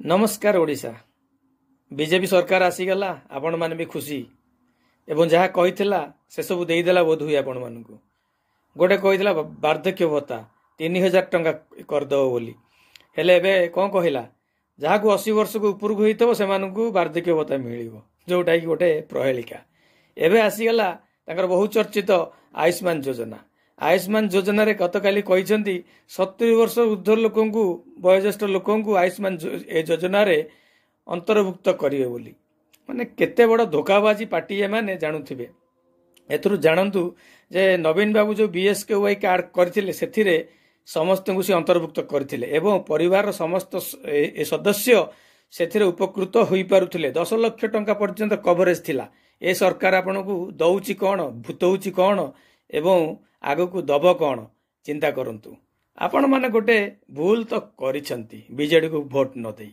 नमस्कार ओडिशा बीजेपी सरकार आसीगला आपण माने भी खुशी एवं जहाँ कही से सब देदेला बोध हुए आपण मान गोटे कही वार्धक्य भत्ता 3000 टंका करदेव बोली हेले एबे कौन कहला जहाँ को 80 वर्ष को ऊपर को से वार्धक्य भत्ता मिल जोटा कि गोटे प्रहेलिका एबे आसीगला तांकर बहु चर्चित आयुष्मान योजना योजना रे गतकाली कहते 70 वर्ष ऊर्ध्व लोक वयोज्येष्ठ लोक आयुष्मान योजना रे अंतर्भुक्त करिवे बोली माने केते बड़ धोखाबाजी पार्टी एमाने जानुथिबे एथरु जानंतु जे नवीन बाबू जो बीएसकेवाई कार्ड करथिले सेथिरे समस्त को से अंतर्भुक्त करथिले एवं परिवार समस्त सदस्य सेथिरे उपकृत होई पारुथिले 10 लाख टंका पर्यंत कवरेज थिला ए सरकार आपनको दउची कोन भूतउची कोन एवं आगकू दब कौन चिंता करंतु आपण माने गोटे भूल तो करिसंती बीजेडी को भोट न देई।